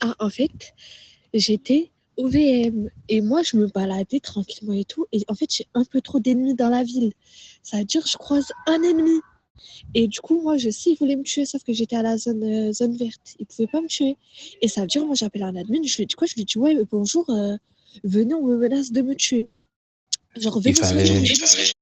Ah, en fait, j'étais au VM et moi, je me baladais tranquillement et tout. Et en fait, j'ai un peu trop d'ennemis dans la ville. Ça veut dire, je croise un ennemi. Et du coup, moi, je sais, il voulait me tuer, sauf que j'étais à la zone verte. Il pouvait pas me tuer. Et ça veut dire, moi, j'appelle un admin, je lui dis quoi? Je lui dis, ouais, bonjour, venez, on me menace de me tuer. Genre, Il venez fallait. surveiller.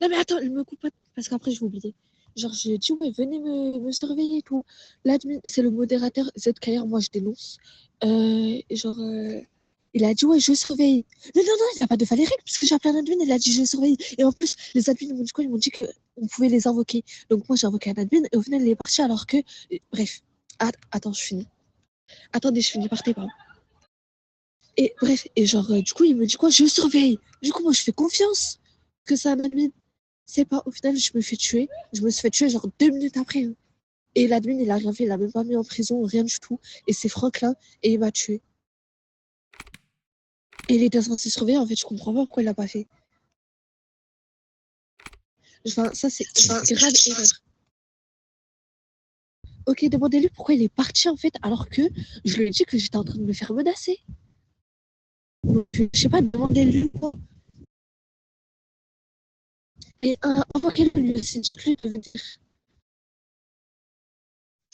Non, mais attends, il me coupe pas, parce qu'après, je vais oublier. Genre, je dis, ouais, venez me surveiller et tout. L'admin, c'est le modérateur ZKR, moi, je dénonce. Genre, il a dit, ouais, je surveille. Non, non, non, il n'a pas de faire les règles, parce que j'ai appelé un admin, il a dit, je surveille. Et en plus, les admins m'ont dit quoi? Ils m'ont dit qu'on pouvait les invoquer. Donc, moi, j'ai invoqué un admin, et au final, il est parti, alors que. Bref. Attends, je finis. Attendez, je finis, partez pas. Et bref, et genre, du coup, il me dit quoi? Je surveille. Du coup, moi, je fais confiance que c'est un admin. C'est pas, au final, je me fais tuer. Je me suis fait tuer genre 2 minutes après, hein. Et l'admin, il a rien fait, il a même pas mis en prison, rien du tout. Et c'est Franklin, et il m'a tué. Et il était censé surveiller, en fait, je comprends pas pourquoi il l'a pas fait. Enfin, ça, c'est une grave erreur. Ok, demandez-lui pourquoi il est parti, en fait, alors que je lui ai dit que j'étais en train de me faire menacer. Donc, je sais pas, demandez-lui quoi. Et invoquez-le lui aussi, dites-lui de venir.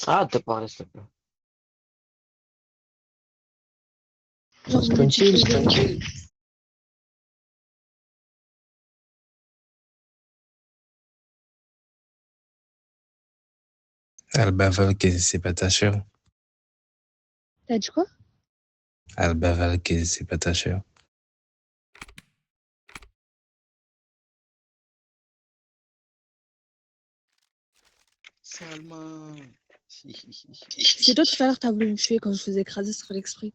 Ah, de parler, s'il te plaît. Genre, vous me dites de venir. Elle bavale que c'est pas ta sœur. T'as dit quoi? Elle bavale que c'est pas ta sœur. Salma. C'est toi tout à l'heure, t'as voulu me tuer quand je faisais écraser sur l'exprès.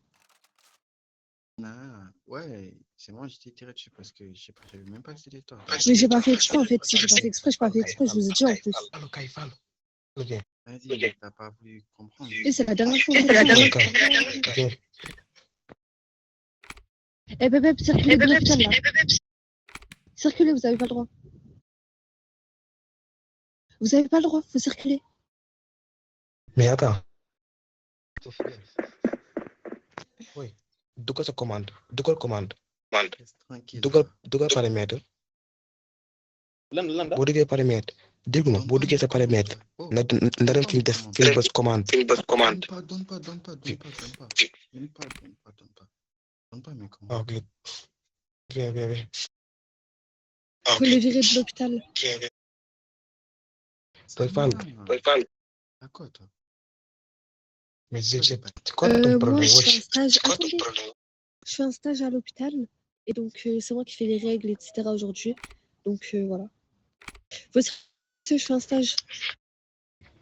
Ah, ouais, c'est moi, je t'ai tiré dessus parce que je sais pas, j'avais même pas que c'était toi. Mais j'ai pas fait exprès en fait. Si j'ai pas fait exprès, j'ai pas fait exprès. Je vous ai dit en plus. Vas-y, t'as pas voulu comprendre. Et c'est la dernière fois. Eh bébé, circulez de l'hôpital là. Circulez, vous avez pas le droit. Vous avez pas le droit, faut circuler. Mais attends. Oui. De quoi ça commande? De quoi commande? Tranquille. De quoi paramètre? boo duggee paramètre déggu ma boo duggee sa paramètre na dem fi ñu def fi ñu bës commande. Donne pas. Donne pas, mais comment? Ok. Viens. Faut les virer de l'hôpital. Boy Fall. À quoi, toi? Mais c'est quoi ton problème? Moi, je fais un stage. Attendez. Je fais un stage à l'hôpital. Et donc, c'est moi qui fais les règles, etc. aujourd'hui. Donc, voilà. Je fais un stage.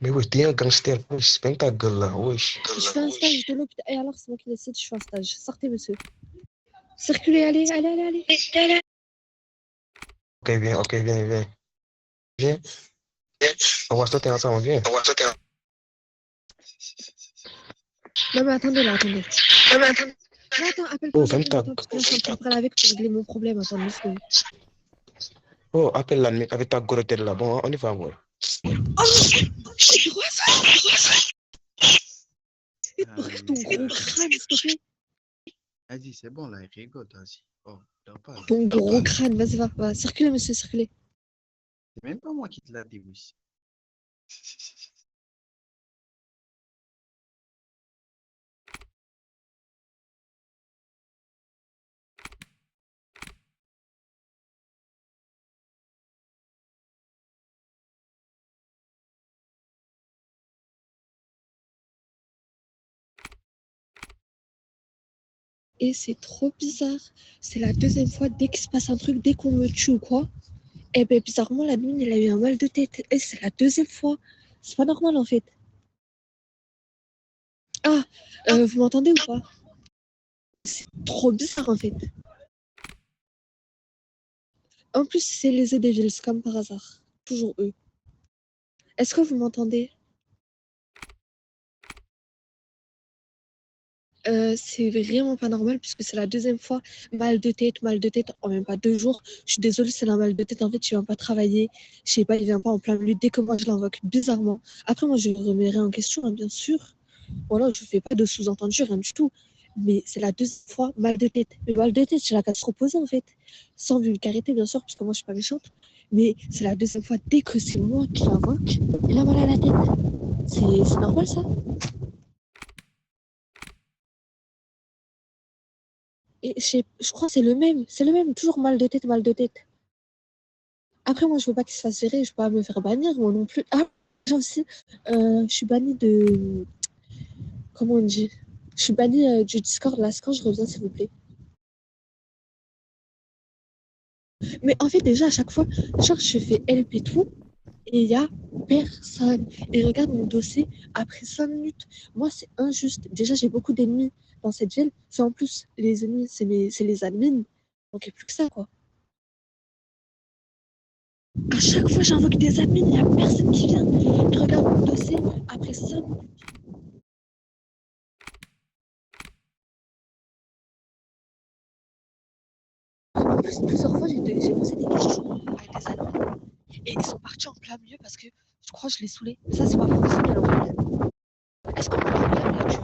Mais oui, t'es un gangster. Wesh, ben ta gueule là. Wesh. Je fais un stage de l'hôpital. Et alors, c'est moi qui décide, je fais un stage. Sortez, monsieur. Circulez, allez. Ok, viens. Viens. On va sauter ensemble, viens. Non, mais attendez là, attendez. Non, attends, appelle pas. Oh, ferme ta Parce que là, je suis en train de parler avec pour régler mon problème. Attends, 2 secondes. Oh, appelle la mec avec ta grosse tête là. Bon, on y va, ouais. Bref, ton gros crâne, s'il te plaît. Vas-y, c'est bon, là, il rigole, vas-y. Oh, dors pas. Ton gros crâne, vas-y, va. Circulez, monsieur, circulez. C'est même pas moi qui te l'a dit, oui. Et c'est trop bizarre. C'est la deuxième fois, dès qu'il se passe un truc, dès qu'on me tue ou quoi, eh ben bizarrement, la mine, elle a eu un mal de tête. Et c'est la deuxième fois. C'est pas normal, en fait. Ah, vous m'entendez ou pas? C'est trop bizarre, en fait. En plus, c'est les Devils, comme par hasard. Toujours eux. Est-ce que vous m'entendez? C'est vraiment pas normal puisque c'est la deuxième fois. Mal de tête en même pas 2 jours. Je suis désolée, c'est un mal de tête. En fait, il vient pas travailler. Je sais pas, il vient pas en plein milieu dès que moi je l'invoque. Bizarrement. Après, moi, je le remettrai en question, hein, bien sûr. Voilà, je fais pas de sous-entendu, rien du tout. Mais c'est la deuxième fois, mal de tête. Le mal de tête, j'ai la qu'à se reposer, en fait. Sans vulgarité, bien sûr, parce que moi, je suis pas méchante. Mais c'est la deuxième fois, dès que c'est moi qui l'invoque, il a mal à la tête. C'est normal, ça. Et je crois que c'est le même, toujours mal de tête, mal de tête. Après, moi, je veux pas qu'il se fasse virer, je veux pas me faire bannir, moi non plus. Ah, j'ai aussi, je suis bannie de... Comment on dit? Je suis bannie du Discord, là, quand je reviens, s'il vous plaît. Mais en fait, déjà, à chaque fois, genre, je fais help et tout, et il y a personne. Et regarde mon dossier, après 5 minutes. Moi, c'est injuste. Déjà, j'ai beaucoup d'ennemis dans cette ville. C'est en plus, les ennemis, c'est les admins. Donc, il n'y a plus que ça, quoi. À chaque fois, j'invoque des admins, il n'y a personne qui vient. Et regarde mon dossier, après 5 minutes. En plus, plusieurs fois, j'ai posé des questions à des admins. Et ils sont partis en plein milieu parce que je crois que je l'ai saoulé. Mais ça, c'est pas professionnel, en fait. Est-ce qu'on m'entend bien là-dessus?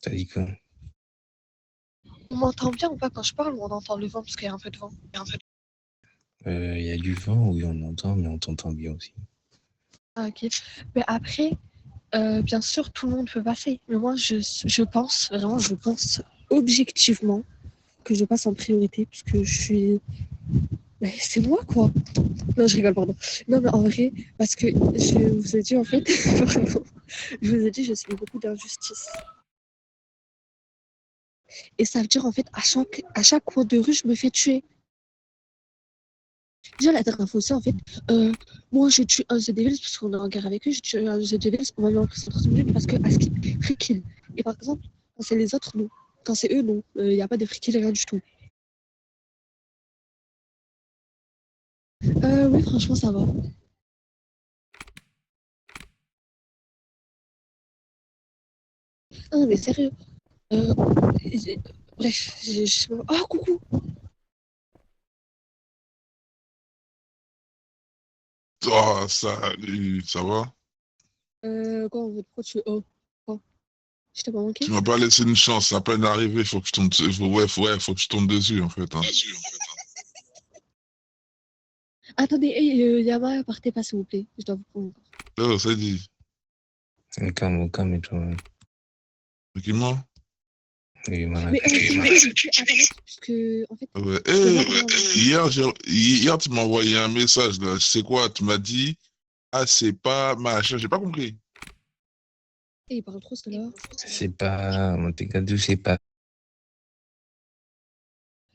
T'as dit quoi? On m'entend bien ou pas quand je parle ou on entend le vent parce qu'il y a un peu de vent? Il y a du vent, oui, on entend, mais on t'entend bien aussi. Ah, ok. Mais après, bien sûr, tout le monde peut passer. Mais moi, je pense, vraiment, je pense objectivement que je passe en priorité parce que je suis. Mais c'est moi, quoi. Non, je rigole, pardon. Non, mais en vrai, parce que je vous ai dit, en fait, pardon, je vous ai dit, je suis beaucoup d'injustice. Et ça veut dire, en fait, à chaque coin de rue, je me fais tuer. Déjà, la dernière fois aussi, en fait, moi, je tue un The Devils parce qu'on est en guerre avec eux. Je tue un The Devils, on m'a mis en prison 30 minutes parce que à skip, free kill. Et par exemple, quand c'est les autres, non. Quand c'est eux, non. Il n'y a pas de free kill, rien du tout. Oui, franchement, ça va. Non, mais sérieux. Euh, bref, oh, coucou! Ah, salut, ça va? Quoi, en fait, pourquoi tu. Oh, quoi? Je t'ai pas manqué? Tu m'as pas laissé une chance, à peine arrivé, faut que je tombe, faut que je tombe dessus, en fait, hein. Attendez, hey, Yama, partez pas, s'il vous plaît. Je dois vous prendre. Oh, c'est dit. Calme, et toi. Tranquillement? Oui, voilà. Mais s'il vous plaît, je peux arrêter parce que, en fait, Ouais. je peux pas vraiment. Hier, tu m'as envoyé un message, là, je sais quoi, tu m'as dit, ah, c'est pas machin, j'ai pas compris. Et il parle trop, cela. C'est pas. Montegado, c'est pas.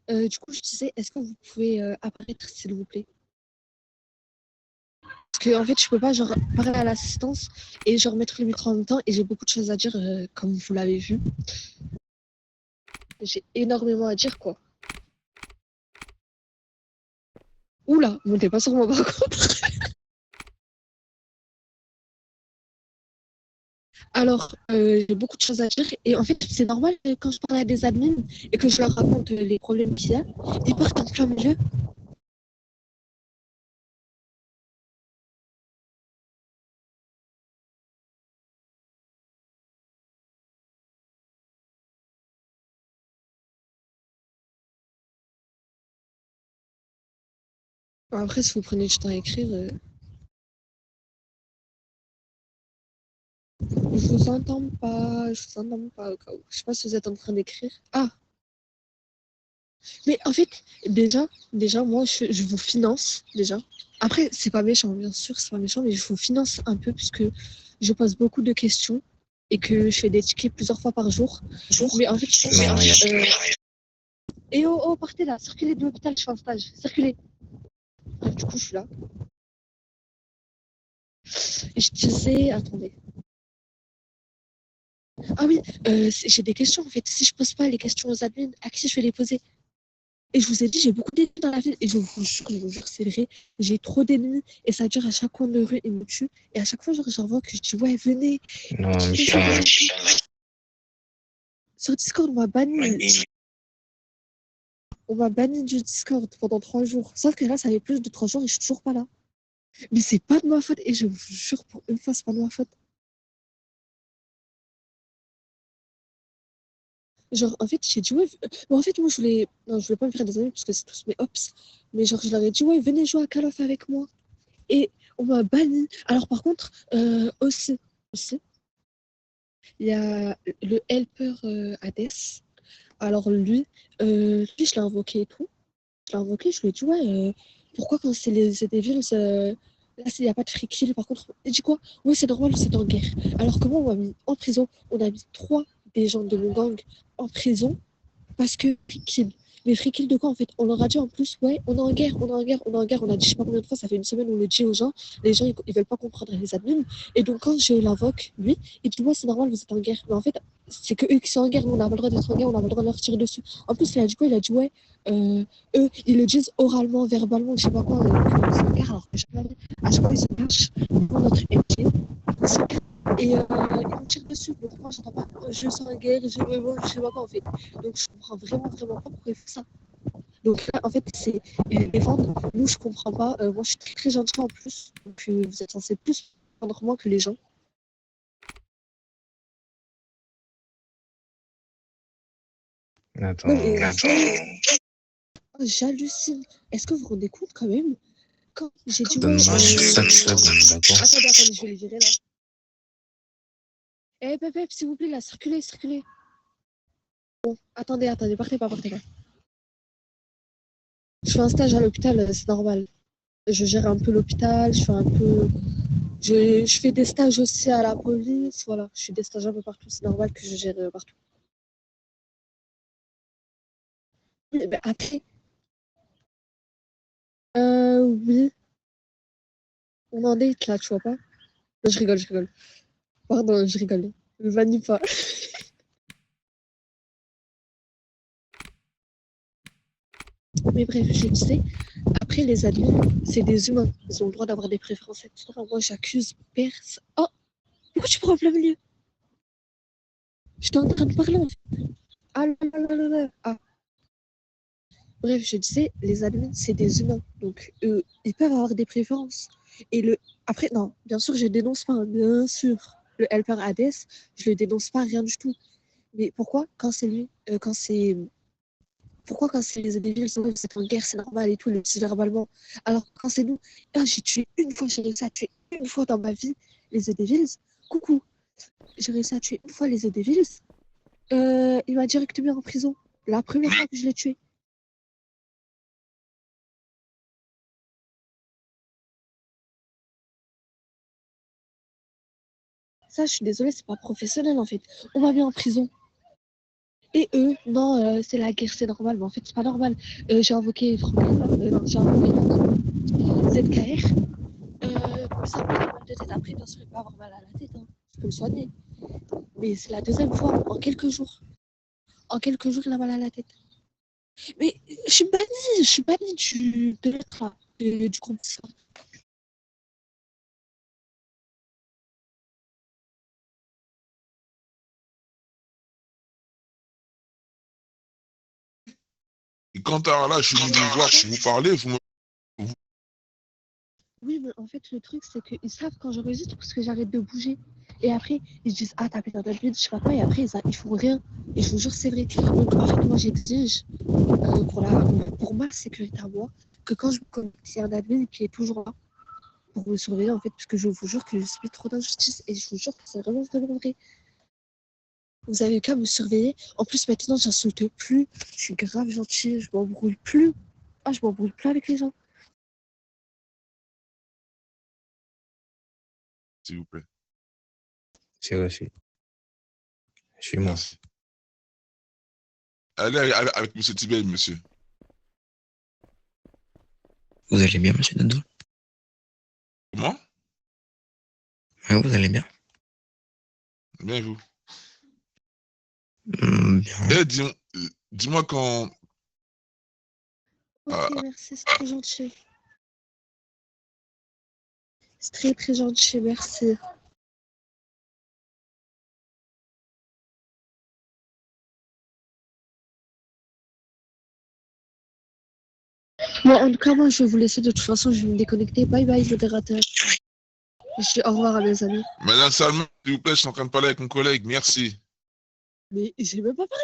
Du coup, je disais, est-ce que vous pouvez apparaître, s'il vous plaît? Parce que, en fait, je peux pas, genre, parler à l'assistance et, genre, mettre le micro en même temps et j'ai beaucoup de choses à dire, comme vous l'avez vu. J'ai énormément à dire, quoi. Oula, montez pas sur moi, par contre. Alors, j'ai beaucoup de choses à dire et en fait, c'est normal quand je parle à des admins et que je leur raconte les problèmes qu'il y a, ils partent en plein milieu. Après, si vous prenez du temps à écrire, je vous entends pas, je vous entends pas au cas où. Je sais pas si vous êtes en train d'écrire. Ah, mais en fait, déjà, moi, je vous finance, déjà. Après, c'est pas méchant, bien sûr, c'est pas méchant, mais je vous finance un peu puisque je pose beaucoup de questions et que je fais des tickets plusieurs fois par jour. Mais en fait, Non, il y a et oh, oh, partez là, circulez de l'hôpital, je fais un stage, circulez. Bref, du coup, je suis là. Et je disais, attendez. Ah oui, j'ai des questions en fait. Si je pose pas les questions aux admins, à qui je vais les poser? Et je vous ai dit, j'ai beaucoup d'ennemis dans la ville. Et je vous jure, c'est vrai. J'ai trop d'ennemis. Et ça dure à chaque coin de rue, ils me tuent. Et à chaque fois, genre, j'en vois que je dis, ouais, venez. Non, Sur Discord, on m'a banni. On m'a banni du Discord pendant 3 jours. Sauf que là, ça fait plus de 3 jours et je suis toujours pas là. Mais c'est pas de ma faute. Et je vous jure, pour une fois, c'est pas de ma faute. Genre, en fait, j'ai dit, ouais. Bon, en fait, moi, je voulais. Non, je voulais pas me faire des amis parce que c'est tous mes ops. Mais genre, je leur ai dit, ouais, venez jouer à Call of avec moi. Et on m'a banni. Alors, par contre, aussi, il y a le helper Hades. Alors, lui, je l'ai invoqué et tout. Je l'ai invoqué, je lui ai dit, ouais, pourquoi quand c'est les Devils, là, il n'y a pas de free kill, par contre, il dit quoi? Oui, c'est normal, c'est en guerre. Alors que moi, on m'a mis en prison, on a mis 3 des gens de mon gang en prison parce que free kill. Mais free kill de quoi en fait? On leur a dit en plus, ouais, on est en guerre, on est en guerre, on est en guerre. On a dit, je sais pas combien de fois, ça fait une semaine, on le dit aux gens. Les gens, ils veulent pas comprendre les admins. Et donc, quand je l'invoque, lui, il dit, ouais, c'est normal, vous êtes en guerre. Mais en fait, c'est que eux qui sont en guerre, nous, on n'a pas le droit d'être en guerre, on n'a pas le droit de leur tirer dessus. En plus, il a dit quoi? Il a dit, ouais, eux, ils le disent oralement, verbalement, je sais pas quoi, que c'est en guerre, alors que jamais. À chaque fois, ils se cachent pour notre MJ. Et ils me tirent dessus. Donc, moi, j'entends pas, je sens en guerre, je sais pas quoi, en fait. Donc, je comprends vraiment, vraiment pas pourquoi ils font ça. Donc là, en fait, c'est les vendre. Nous, je comprends pas. Moi, je suis très, très gentille en plus. Donc, vous êtes censé plus prendre moi que les gens. Attends, Non, mais j'hallucine. Est-ce que vous vous rendez compte quand même? Quand j'ai dit ouais. donne-moi 5 secondes, d'accord? Attendez, je vais les virer là. Eh, Pep, s'il vous plaît, là, circulez, circulez. Bon, attendez, partez pas, partez pas. Je fais un stage à l'hôpital, c'est normal. Je gère un peu l'hôpital, je fais un peu. Je fais des stages aussi à la police, voilà. Je fais des stages un peu partout, c'est normal que je gère partout. Oui, mais après, oui, on en date là, tu vois pas? Non, je rigole, je rigole. Pardon, je rigole. Me vanille pas. Mais bref, je disais, après les admins, c'est des humains. Ils ont le droit d'avoir des préférences, etc. Moi, j'accuse personne. Oh, pourquoi tu prends en plein milieu? J'étais en train de parler en fait. Ah là là là là. Ah. Bref, je disais, les admins, c'est des humains. Donc, ils peuvent avoir des préférences. Et après, non, bien sûr, je dénonce pas, hein, bien sûr. Le helper Hades, je le dénonce pas, rien du tout. Mais pourquoi, quand c'est lui, pourquoi quand c'est les Devils, vous êtes en guerre, c'est normal et tout, le dit verbalement. Alors quand c'est nous, j'ai tué une fois, j'ai réussi à tuer une fois dans ma vie les The Devils. Coucou, j'ai réussi à tuer une fois les The Devils. Il m'a direct mis en prison. La première fois que je l'ai tué. Ça, je suis désolée, c'est pas professionnel en fait. On m'a mis en prison. Et eux, non, c'est la guerre, c'est normal. Mais en fait, c'est pas normal. J'ai invoqué Franklin, non, j'ai invoqué ZKR. Ça me fait mal de tête. Après, bien sûr, il peut avoir mal à la tête. Hein. Je peux le soigner. Mais c'est la deuxième fois en quelques jours. En quelques jours, il a mal à la tête. Mais je suis bannie de l'être là, du groupe. Et quant à là, je suis venu vous voir pour vous parler, Oui, mais en fait, le truc, c'est qu'ils savent quand j'enregistre parce que j'arrête de bouger. Et après, ils se disent, ah, t'as pété un admin, je sais pas quoi. Et après, ils font rien. Et je vous jure, c'est vrai. Donc, en fait, moi, j'exige pour ma sécurité à moi que quand je me connecte, il y a un admin qui est toujours là pour me surveiller, en fait, parce que je vous jure que je suis trop d'injustice. Et je vous jure que c'est vraiment, vraiment vrai. Vous avez qu'à me surveiller. En plus, maintenant, j'insulte plus. Je suis grave gentille. Je m'embrouille plus. Ah, je m'embrouille plus avec les gens. s'il vous plaît. C'est reçu. Suis-moi. Merci. Allez avec M. Tibet, monsieur. Vous allez bien, monsieur Dodo? Comment? Oui, vous allez bien? Bien, vous. Bien. Eh, dis-moi quand. Ok, merci, c'est trop gentil. C'est très, très gentil, merci. Bon, en tout cas, moi, je vais vous laisser. De toute façon, je vais me déconnecter. Bye bye, modérateur. Je dis au revoir à mes amis. Madame Salma, s'il vous plaît, je suis en train de parler avec mon collègue. Merci. Mais j'ai même pas parlé.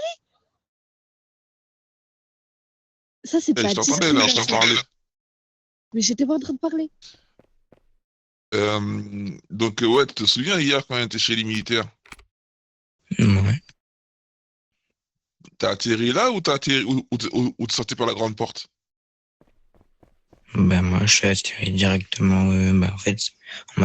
Ça, c'est Eh, pas je t'entendais là, je t'en parlais. Mais j'étais pas en train de parler. Donc, ouais, tu te souviens hier quand on était chez les militaires? Ouais. T'as atterri là ou t'as atterri ou t'es sorti par la grande porte? Ben moi, je suis atterri directement. En fait,